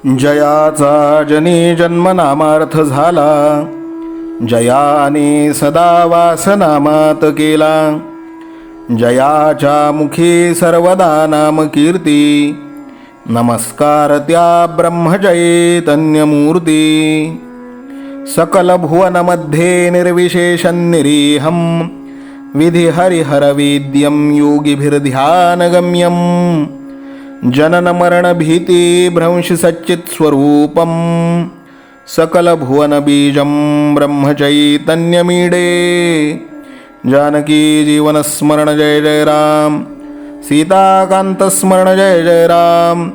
जयाचा जनी जन्मनामार्थ झाला, जयाने सदा वासनामात केला. जयाच्या मुखी सर्वदा नाम कीर्ती, नमस्कार त्या ब्रह्मचैतन्यमूर्ती. सकल भुवनमध्ये निर्विशेषं निरीहं, विधि हरिहरवेद्यं योगिभिर्ध्यानगम्यं. जनन मरण भीति भ्रंश सच्चित् स्वरूपं, सकल भुवन बीजं ब्रह्मचैतन्यमीडे. जानकी जीवन स्मरण जय जय राम, सीताकांत स्मरण जय जय राम.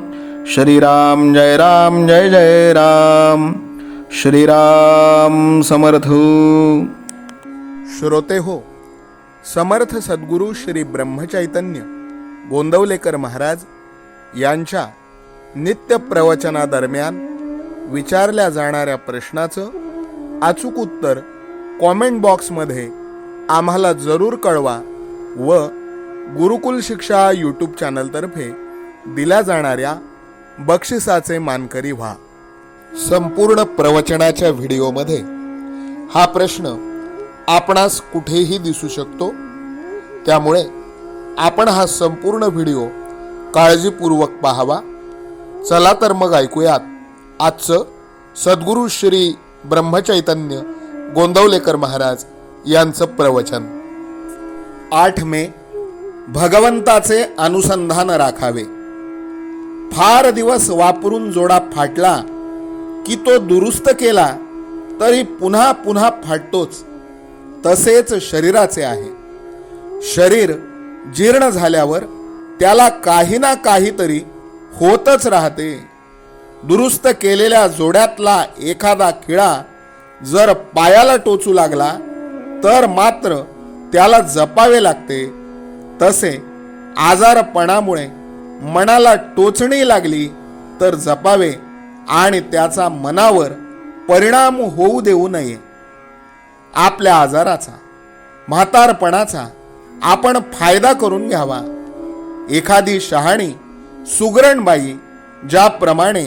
श्रीराम जय राम जय जय राम. श्रीराम समर्थ. श्रोते हो, समर्थ सद्गुरू श्री ब्रह्मचैतन्य गोंदवलेकर महाराज यांच्या नित्य प्रवचनादरम्यान विचारल्या जाणाऱ्या प्रश्नाचं अचूक उत्तर कॉमेंट बॉक्समध्ये आम्हाला जरूर कळवा व गुरुकुल शिक्षा यूट्यूब चॅनलतर्फे दिल्या जाणाऱ्या बक्षिसाचे मानकरी व्हा. संपूर्ण प्रवचनाच्या व्हिडिओमध्ये हा प्रश्न आपणास कुठेही दिसू शकतो, त्यामुळे आपण हा संपूर्ण व्हिडिओ काळजीपूर्वक पाहावा. चला तर मग ऐकूयात आजचं सद्गुरू श्री ब्रह्मचैतन्य गोंदवलेकर महाराज यांचं प्रवचन. 8 मे. भगवंताचे अनुसंधान राखावे. फार दिवस वापरून जोडा फाटला की तो दुरुस्त केला तरी पुन्हा पुन्हा फाटतोच. तसेच शरीराचे आहे. शरीर जीर्ण झाल्यावर त्याला काही ना काहीतरी होतच राहते. दुरुस्त केलेल्या जोड्यातला एखादा खिळा जर पायाला टोचू लागला तर मात्र त्याला जपावे लागते. तसे आजारपणामुळे मनाला टोचणी लागली तर जपावे आणि त्याचा मनावर परिणाम होऊ देऊ नये. आपल्या आजाराचा, म्हातारपणाचा आपण फायदा करून घ्यावा. एखादी शहाणी सुगरणबाई ज्याप्रमाणे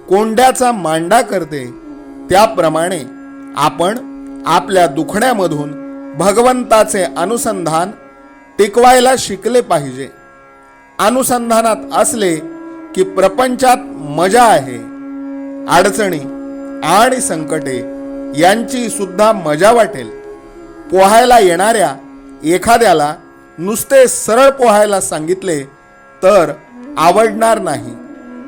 कोंड्याचा मांडा करते, त्याप्रमाणे आपण आपल्या दुखण्यामधून भगवंताचे अनुसंधान टिकवायला शिकले पाहिजे. अनुसंधानात असले की प्रपंचात मजा आहे. अडचणी आणि संकटे यांची सुद्धा मजा वाटेल. पोहायला येणाऱ्या एखाद्याला नुसते सरळ पोहायला सांगितले तर आवडणार नाही.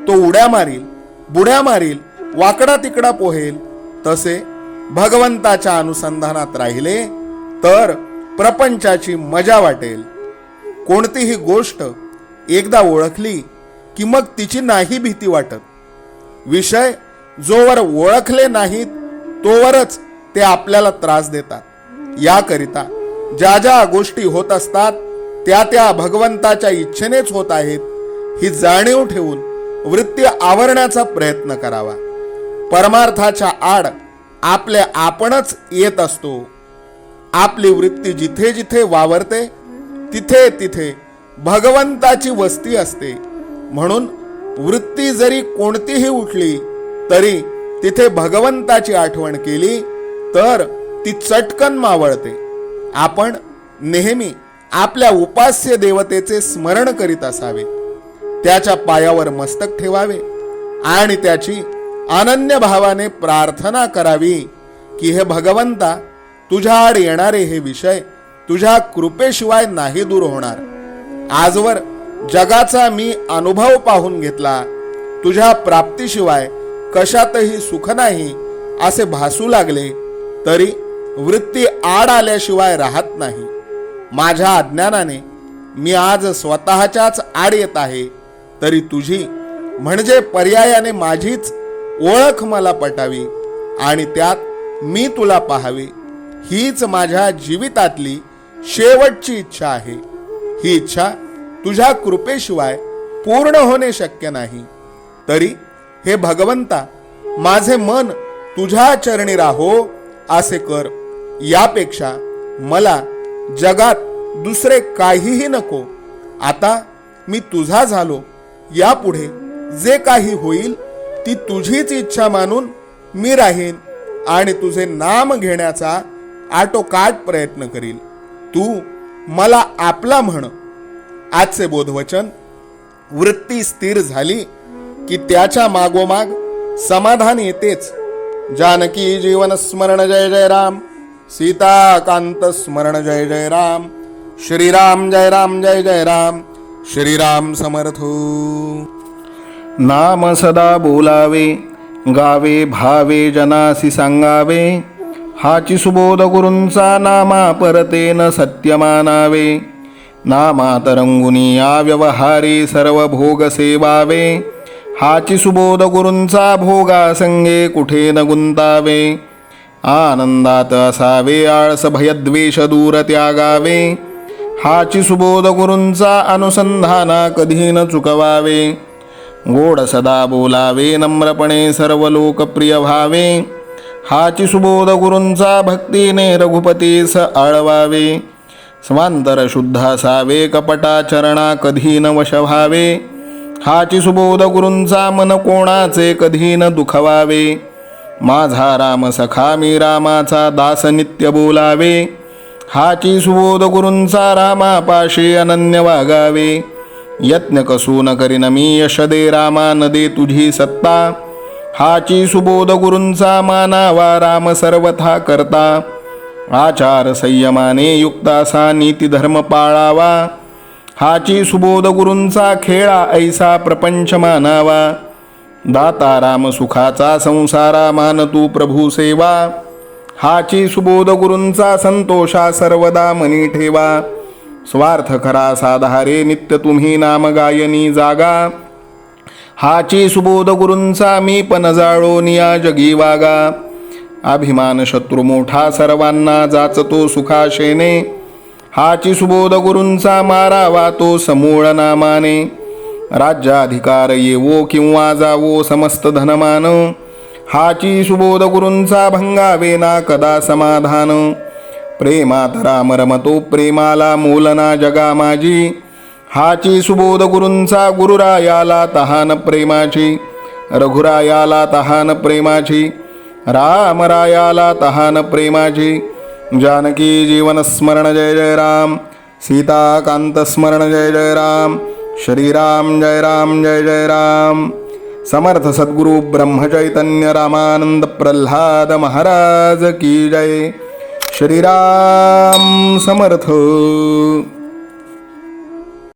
तो उड्या मारील, बुड्या मारील, वाकडा तिकडा पोहेल. तसे भगवंताच्या अनुसंधानात राहिले तर प्रपंचाची मजा वाटेल. कोणतीही गोष्ट एकदा ओळखली की मग तिची नाही भीती वाटत. विषय जोवर ओळखले नाहीत तोवरच ते आपल्याला त्रास देतात. याकरिता ज्या ज्या गोष्टी होत असतात त्या त्या भगवंताच्या इच्छेनेच होत आहेत ही जाणीव ठेवून वृत्ती आवरण्याचा प्रयत्न करावा. परमार्थाच्या आड आपले आपणच येत असतो. आपली वृत्ती जिथे जिथे वावरते तिथे तिथे भगवंताची वस्ती असते. म्हणून वृत्ती जरी कोणतीही उठली तरी तिथे भगवंताची आठवण केली तर ती चटकन मावळते. आपण नेहमी आपल्या उपास्य देवतेचे स्मरण करीत असावे. त्याच्या पायावर मस्तक ठेवावे आणि त्याची अनन्य भावाने प्रार्थना करावी की हे भगवंता, तुझ्या आड येणारे हे विषय तुझ्या कृपेशिवाय नाही दूर होणार. आजवर जगाचा मी अनुभव पाहून घेतला. तुझ्या प्राप्तीशिवाय कशातही सुख नाही असे भासू लागले तरी वृत्ती आड आल्याशिवाय राहत नाही. माझ्या अज्ञानाने मी आज स्वतःच्याच आड येत आहे तरी तुझी म्हणजे पर्यायाने माझीच ओळख मला पटावी आणि त्यात मी तुला पाहावे हीच माझ्या जीवितातली शेवटची इच्छा आहे. ही इच्छा तुझ्या कृपेशिवाय पूर्ण होणे शक्य नाही. तरी हे भगवंता, माझे मन तुझ्या चरणी राहो असे कर. यापेक्षा मला जगात दुसरे काहीही नको. आता मी तुझा झालो. यापुढे जे काही होईल ती तुझीच इच्छा मानून मी राहीन आणि तुझे नाम घेण्याचा आटोकाट प्रयत्न करील. तू मला आपला म्हण. आजचे बोधवचन. वृत्ती स्थिर झाली की त्याच्या मागोमाग समाधान येतेच. जानकी जीवन स्मरण जय जय राम. सीताकांत स्मरण जय जय राम. श्रीराम जय राम जय जय राम. श्रीराम समर्थ. नाम सदा बोलावे, गावे भावे जनासी सांगावे. हाची सुबोध गुरूंचा नामा परतेन सत्य मानावे. नामात रंगुनी या व्यवहारी सर्व भोग सेवावे. हाची सुबोध गुरूंचा भोगा संगे कुठे न गुंतावे. आनंदात असावे आळस भयद्वेष दूर त्यागावे. हाची सुबोध गुरूंचा अनुसंधाना कधी न चुकवावे. गोड सदा बोलावे नम्रपणे सर्व लोकप्रिय व्हावे. हाची सुबोध गुरूंचा भक्तीने रघुपतीस आळवावे. स्वांतर शुद्ध असावे कपटाचरणा कधी न वश व्हावे. हाची सुबोध गुरूंचा मन कोणाचे कधी न दुखवावे. माझा राम सखा मी रामाचा दास नित्य बोलावे. हाची सुबोध गुरूंचा रामापाशी अनन्य वागावे. यत्न कसू न करीन मी यश दे रामा न दे तुझी सत्ता. हाची सुबोध गुरूंचा मानावा राम सर्वथा करता. आचार संयमाने युक्त असा नीती धर्म पाळावा. हाची सुबोध गुरूंचा खेळा ऐसा प्रपंच मानावा. दाता राम सुखाचा संसारा मान तू प्रभू सेवा. हाची सुबोध गुरूंचा संतोषा सर्वदा मनी ठेवा. स्वार्थ खरा साधारे नित्य तुम्ही नाम गायनी जागा. हाची सुबोध गुरूंचा मी पण जाळो निया जगी वागा. अभिमान शत्रू मोठा सर्वांना जाचतो सुखाशेने. हाची सुबोध गुरूंचा मारावा तो समूळ नामाने. राज्याधिकार येवो किंवा जावो समस्त धनमान. हाची सुबोध गुरूंचा भंगावे ना कदा समाधान. प्रेमात राम रमतो प्रेमाला मोलना जगा माझी. हाची सुबोध गुरूंचा गुरुरायाला तहान प्रेमाची. रघुरायाला तहान प्रेमाची. रामरायाला तहान प्रेमाची. जानकी जीवन स्मरण जय जय राम. सीताकांत स्मरण जय जय राम. श्रीराम जय राम जय जय राम. समर्थ सद्गुरु ब्रह्मचैतन्य रामानंद प्रल्हाद महाराज की जय. श्रीराम समर्थ.